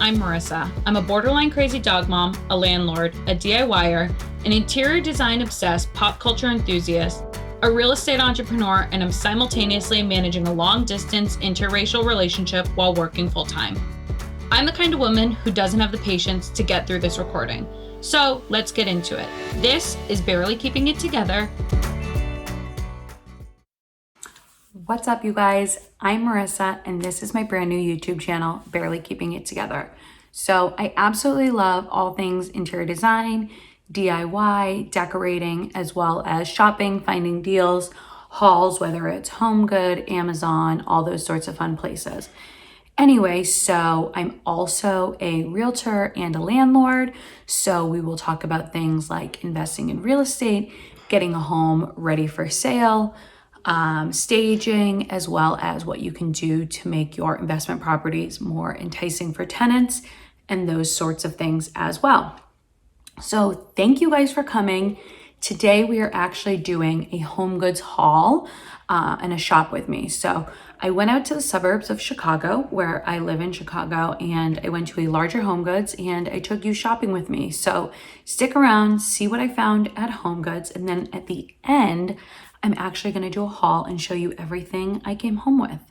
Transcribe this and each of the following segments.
I'm Marissa. I'm a borderline crazy dog mom, a landlord, a DIYer, an interior design obsessed pop culture enthusiast, a real estate entrepreneur, and I'm simultaneously managing a long distance interracial relationship while working full time. I'm the kind of woman who doesn't have the patience to get through this recording. So let's get into it. This is Barely Keeping It Together. What's up, you guys? I'm Marissa, and this is my brand new YouTube channel, Barely Keeping It Together. So I absolutely love all things interior design, DIY, decorating, as well as shopping, finding deals, hauls, whether it's HomeGoods, Amazon, all those sorts of fun places. Anyway, so I'm also a realtor and a landlord. So we will talk about things like investing in real estate, getting a home ready for sale, staging, as well as what you can do to make your investment properties more enticing for tenants and those sorts of things as well. So thank you guys for coming. Today we are actually doing a HomeGoods haul and a shop with me. So I went out to the suburbs of Chicago, where I live in Chicago, and I went to a larger HomeGoods and I took you shopping with me. So stick around, see what I found at HomeGoods, and then at the end, I'm actually going to do a haul and show you everything I came home with.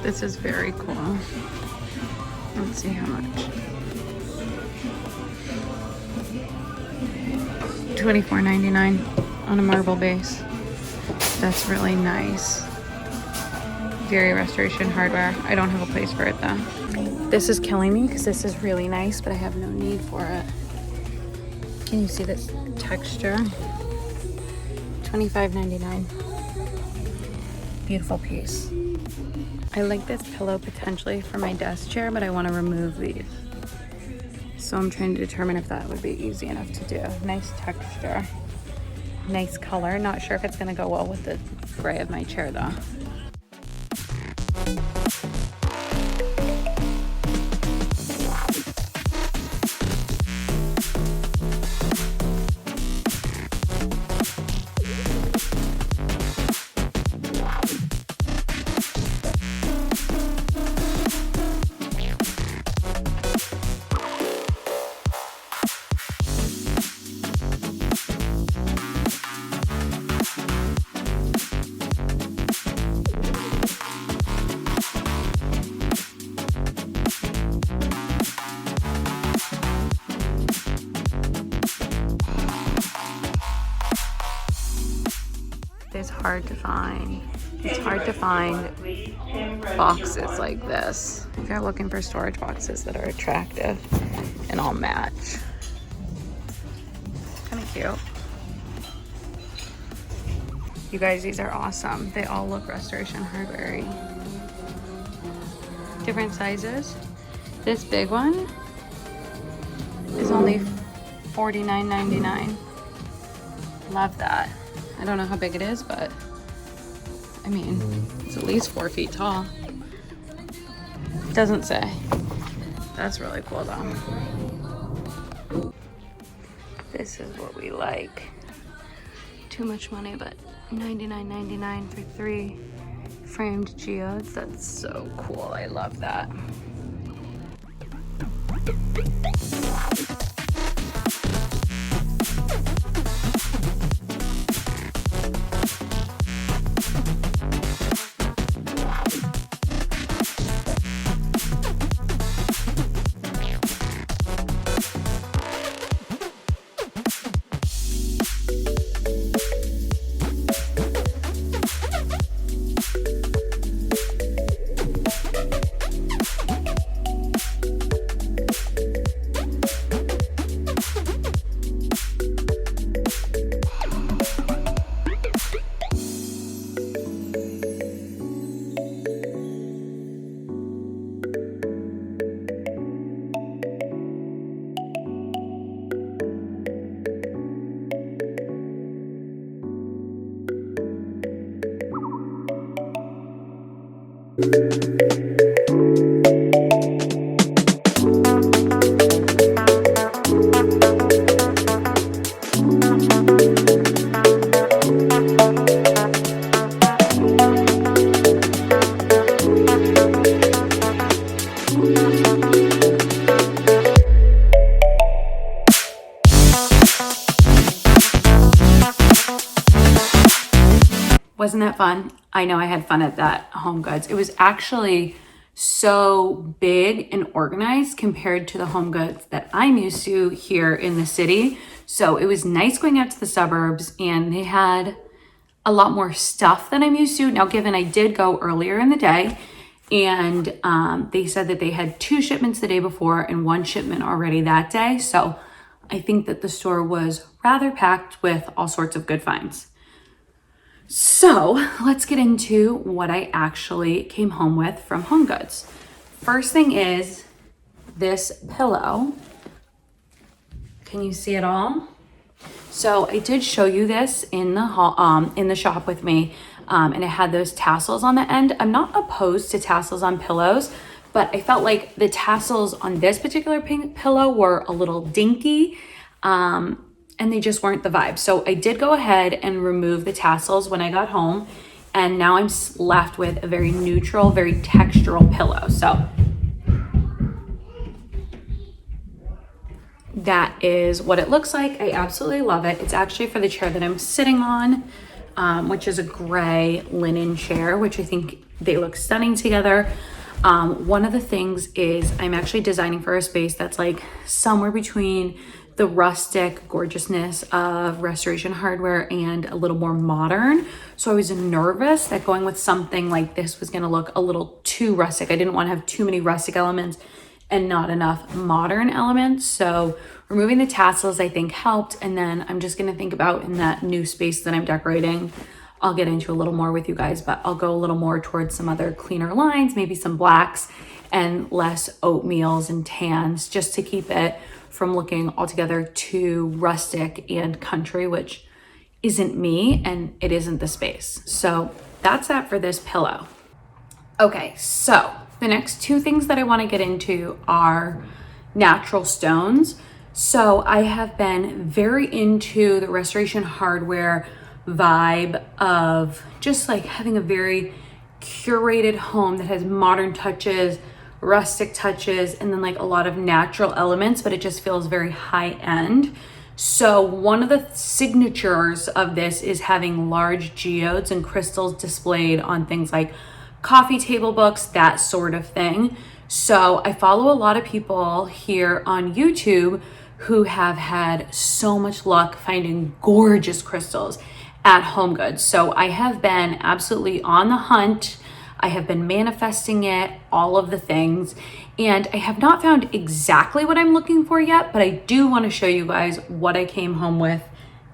This is very cool. Let's see how much. $24.99 on a marble base. That's really nice. Very restoration hardware. I don't have a place for it though. This is killing me because this is really nice, but I have no need for it. Can you see this texture? $25.99. Beautiful piece. I like this pillow potentially for my desk chair, but I want to remove these. So I'm trying to determine if that would be easy enough to do. Nice texture, nice color. Not sure if it's going to go well with the gray of my chair though. It's hard to find. It's hard to find boxes like this. If you're looking for storage boxes that are attractive and all match. Kind of cute. You guys, these are awesome. They all look restoration hardware-y. Different sizes. This big one is only $49.99. Love that. I don't know how big it is, but I mean, it's at least 4 feet tall. Doesn't say. That's really cool though. This is what we like. Too much money, but $99.99 for 3 framed geodes. That's so cool. I love that. Wasn't that fun? I know I had fun at that HomeGoods. It was actually so big and organized compared to the HomeGoods that I'm used to here in the city. So it was nice going out to the suburbs, and they had a lot more stuff than I'm used to. Now, given I did go earlier in the day, and they said that they had 2 shipments the day before and 1 shipment already that day. So I think that the store was rather packed with all sorts of good finds. So let's get into what I actually came home with from HomeGoods. First thing is this pillow. Can you see it all? So I did show you this in the shop with me, and it had those tassels on the end. I'm not opposed to tassels on pillows, but I felt like the tassels on this particular pink pillow were a little dinky, and they just weren't the vibe. So I did go ahead and remove the tassels when I got home, and now I'm left with a very neutral, very textural pillow. So that is what it looks like. I absolutely love it. It's actually for the chair that I'm sitting on, which is a gray linen chair, which I think they look stunning together. One of the things is I'm actually designing for a space that's like somewhere between the rustic gorgeousness of Restoration Hardware and a little more modern. So I was nervous that going with something like this was gonna look a little too rustic. I didn't want to have too many rustic elements and not enough modern elements. So removing the tassels I think helped. And then I'm just gonna think about in that new space that I'm decorating, I'll get into a little more with you guys, but I'll go a little more towards some other cleaner lines, maybe some blacks and less oatmeals and tans, just to keep it from looking altogether too rustic and country, which isn't me and it isn't the space. So that's that for this pillow. Okay, so the next 2 things that I want to get into are natural stones. So I have been very into the Restoration Hardware vibe of just like having a very curated home that has modern touches, rustic touches, and then like a lot of natural elements, but it just feels very high end. So one of the signatures of this is having large geodes and crystals displayed on things like coffee table books, that sort of thing. So I follow a lot of people here on YouTube who have had so much luck finding gorgeous crystals at HomeGoods. So I have been absolutely on the hunt. I have been manifesting it, all of the things, and I have not found exactly what I'm looking for yet, but I do want to show you guys what I came home with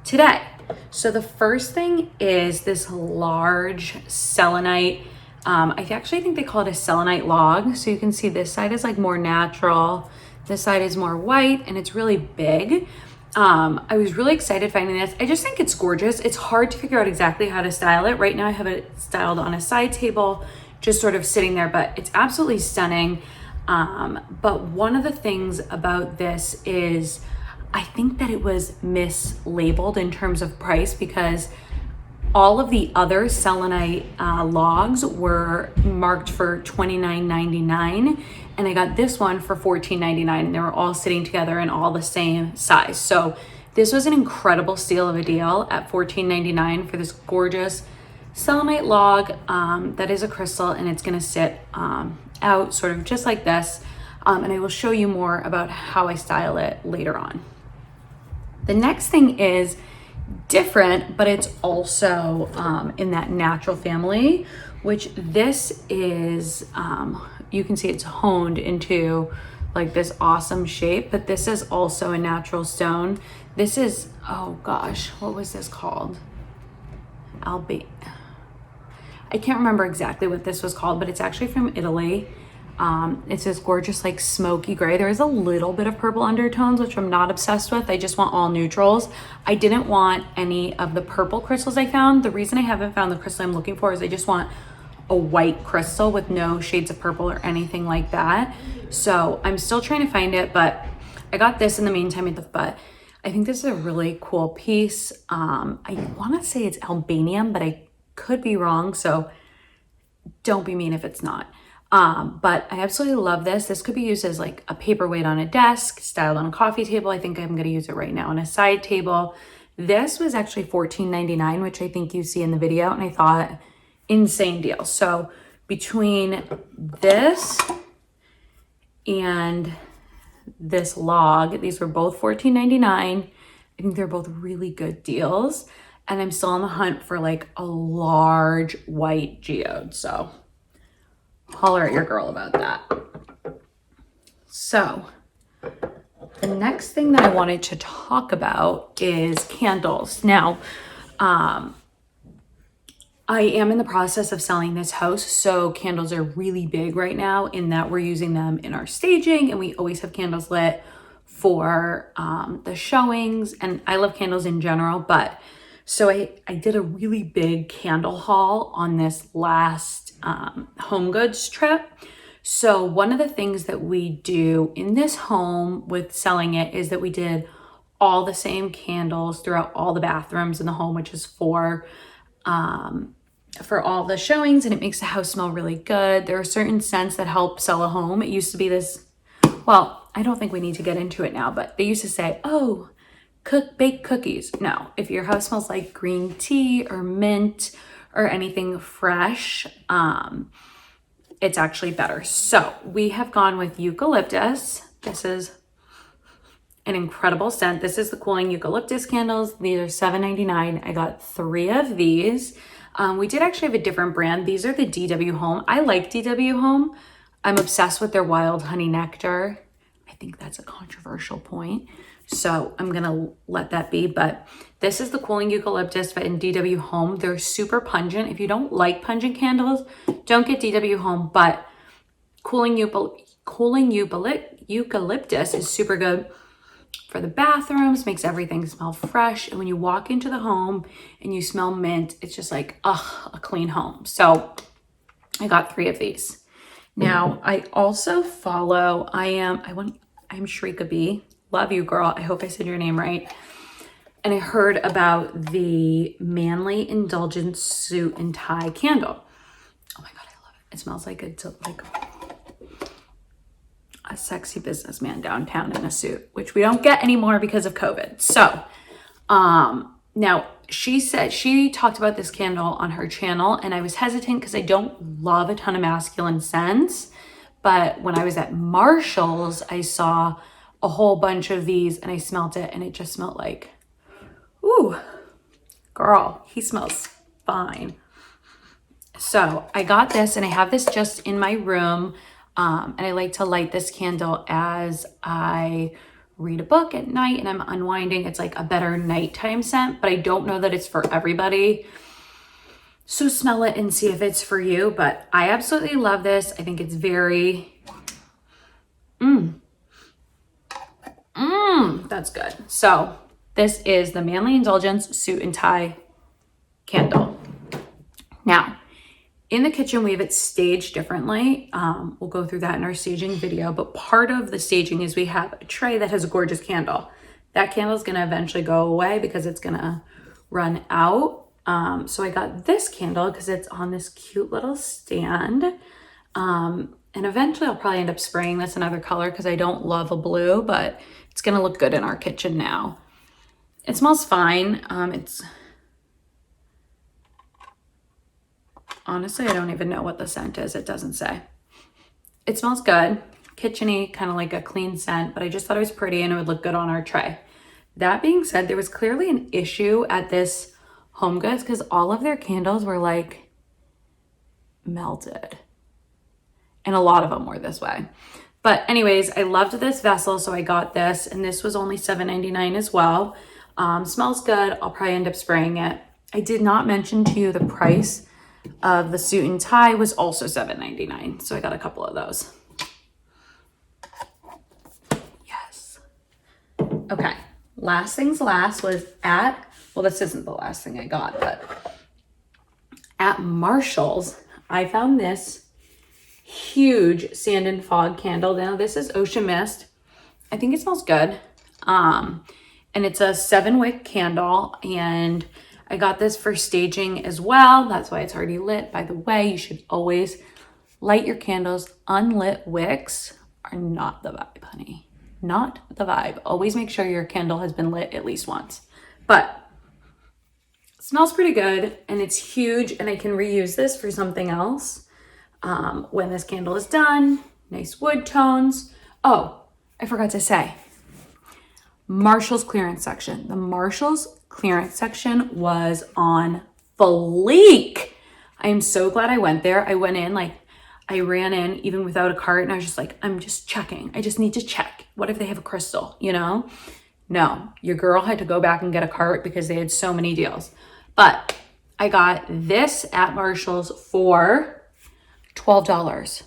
today. So the first thing is this large selenite. I actually think they call it a selenite log. So you can see this side is like more natural. This side is more white, and it's really big. I was really excited finding this. I just think it's gorgeous. It's hard to figure out exactly how to style it. Right now I have it styled on a side table, just sort of sitting there, but it's absolutely stunning. But one of the things about this is I think that it was mislabeled in terms of price, because all of the other selenite logs were marked for $29.99, and I got this one for $14.99, and they were all sitting together and all the same size. So this was an incredible steal of a deal at $14.99 for this gorgeous selenite log that is a crystal, and it's gonna sit out sort of just like this. And I will show you more about how I style it later on. The next thing is different, but it's also in that natural family, which this is, you can see it's honed into like this awesome shape, but this is also a natural stone. This is, oh gosh, what was this called? I can't remember exactly what this was called, but it's actually from Italy. It's this gorgeous like smoky gray. There is a little bit of purple undertones, which I'm not obsessed with. I just want all neutrals. I didn't want any of the purple crystals I found. The reason I haven't found the crystal I'm looking for is I just want a white crystal with no shades of purple or anything like that. So I'm still trying to find it, but I got this in the meantime. But I think this is a really cool piece. I want to say it's Albanian, but I could be wrong. So don't be mean if it's not. But I absolutely love this. This could be used as like a paperweight on a desk, styled on a coffee table. I think I'm going to use it right now on a side table. This was actually $14.99, which I think you see in the video. And I thought, insane deal. So between this and this log, these were both $14.99. I think they're both really good deals. And I'm still on the hunt for like a large white geode. So holler at your girl about that. So the next thing that I wanted to talk about is candles. Now, I am in the process of selling this house, so candles are really big right now in that we're using them in our staging, and we always have candles lit for the showings, and I love candles in general, but so I did a really big candle haul on this last HomeGoods trip. So one of the things that we do in this home with selling it is that we did all the same candles throughout all the bathrooms in the home, which is for all the showings, and it makes the house smell really good. There are certain scents that help sell a home. It used to be this, well, I don't think we need to get into it now, but they used to say, oh, bake cookies. No, if your house smells like green tea or mint or anything fresh, it's actually better. So we have gone with eucalyptus. This is an incredible scent. This is the cooling eucalyptus candles. These are $7.99. I got 3 of these. We did actually have a different brand. These are the DW Home. I like DW Home. I'm obsessed with their wild honey nectar. I think that's a controversial point, so I'm gonna let that be. But this is the cooling eucalyptus, but in DW Home. They're super pungent. If you don't like pungent candles, don't get DW Home, but cooling eucalyptus is super good for the bathrooms, makes everything smell fresh. And when you walk into the home and you smell mint, it's just like, a clean home. So I got 3 of these. Now I also follow, I'm Shrika B. Love you, girl. I hope I said your name right. And I heard about the Manly Indulgence Suit and Tie candle. Oh my God, I love it. It smells like a sexy businessman downtown in a suit, which we don't get anymore because of COVID. So, now she talked about this candle on her channel, and I was hesitant because I don't love a ton of masculine scents. But when I was at Marshall's, I saw a whole bunch of these and I smelled it, and it just smelled like, ooh, girl, he smells fine. So I got this, and I have this just in my room. And I like to light this candle as I read a book at night and I'm unwinding. It's like a better nighttime scent, but I don't know that it's for everybody. So smell it and see if it's for you. But I absolutely love this. I think it's very, that's good. So this is the Manly Indulgence Suit and Tie candle. Now, in the kitchen, we have it staged differently. We'll go through that in our staging video, but part of the staging is we have a tray that has a gorgeous candle. That candle is gonna eventually go away because it's gonna run out. So I got this candle because it's on this cute little stand. And eventually I'll probably end up spraying this another color because I don't love a blue, but it's gonna look good in our kitchen now. It smells fine. Honestly, I don't even know what the scent is. It doesn't say. It smells good. Kitchen-y, kind of like a clean scent, but I just thought it was pretty and it would look good on our tray. That being said, there was clearly an issue at this HomeGoods because all of their candles were like melted. And a lot of them were this way. But anyways, I loved this vessel, so I got this, and this was only $7.99 as well. Smells good. I'll probably end up spraying it. I did not mention to you the price of the suit and tie was also $7.99, so I got a couple of those. Yes. Okay, last things last was well, this isn't the last thing I got, but at Marshall's, I found this huge sand and fog candle. Now this is Ocean Mist. I think it smells good. And it's a 7-wick candle, and I got this for staging as well. That's why it's already lit. By the way, you should always light your candles. Unlit wicks are not the vibe, honey. Not the vibe. Always make sure your candle has been lit at least once. But it smells pretty good, and it's huge, and I can reuse this for something else when this candle is done. Nice wood tones. Oh, I forgot to say, Marshall's clearance section. The Marshall's clearance section was on fleek. I am so glad I went there. I went in, like, I ran in even without a cart, and I was just like, I'm just checking. I just need to check. What if they have a crystal, you know? No, your girl had to go back and get a cart because they had so many deals. But I got this at Marshall's for $12.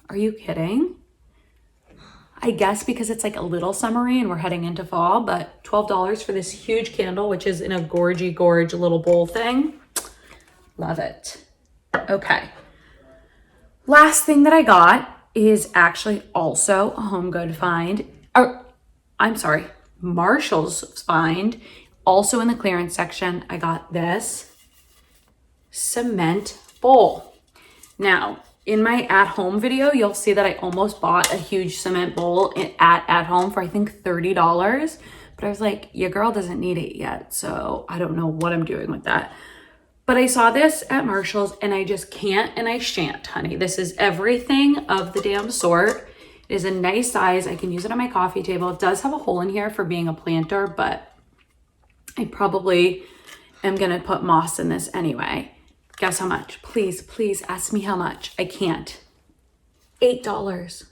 Are you kidding? I guess because it's like a little summery and we're heading into fall, but $12 for this huge candle, which is in a gorge little bowl thing. Love it. Okay. Last thing that I got is actually also a HomeGood find. I'm sorry, Marshall's find. Also in the clearance section, I got this cement bowl. Now, in my at-home video, you'll see that I almost bought a huge cement bowl at home for I think $30. But I was like, your girl doesn't need it yet, so I don't know what I'm doing with that. But I saw this at Marshall's, and I just can't and I shan't, honey. This is everything of the damn sort. It is a nice size. I can use it on my coffee table. It does have a hole in here for being a planter, but I probably am gonna put moss in this anyway. Guess how much? Please, please ask me how much. I can't. $8. $8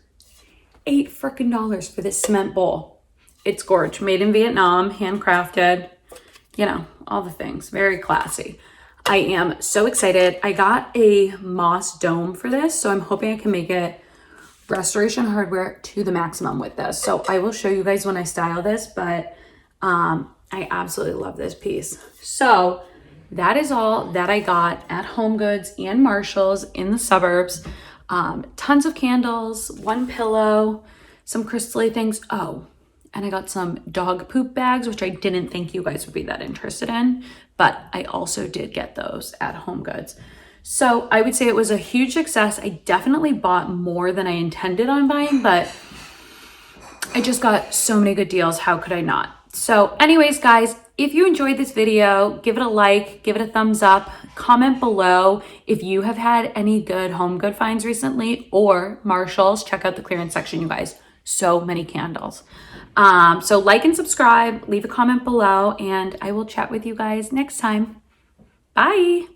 freaking dollars for this cement bowl. It's gorgeous. Made in Vietnam, handcrafted, you know, all the things. Very classy. I am so excited. I got a moss dome for this, so I'm hoping I can make it restoration hardware to the maximum with this. So I will show you guys when I style this, but I absolutely love this piece. So that is all that I got at HomeGoods and Marshall's in the suburbs. Tons of candles, one pillow, some crystally things. Oh, and I got some dog poop bags, which I didn't think you guys would be that interested in, but I also did get those at HomeGoods. So I would say it was a huge success. I definitely bought more than I intended on buying, but I just got so many good deals. How could I not? So anyways, guys, if you enjoyed this video, give it a like, give it a thumbs up, comment below if you have had any good HomeGood finds recently, or Marshall's. Check out the clearance section, you guys. So many candles. So like and subscribe, leave a comment below, and I will chat with you guys next time. Bye.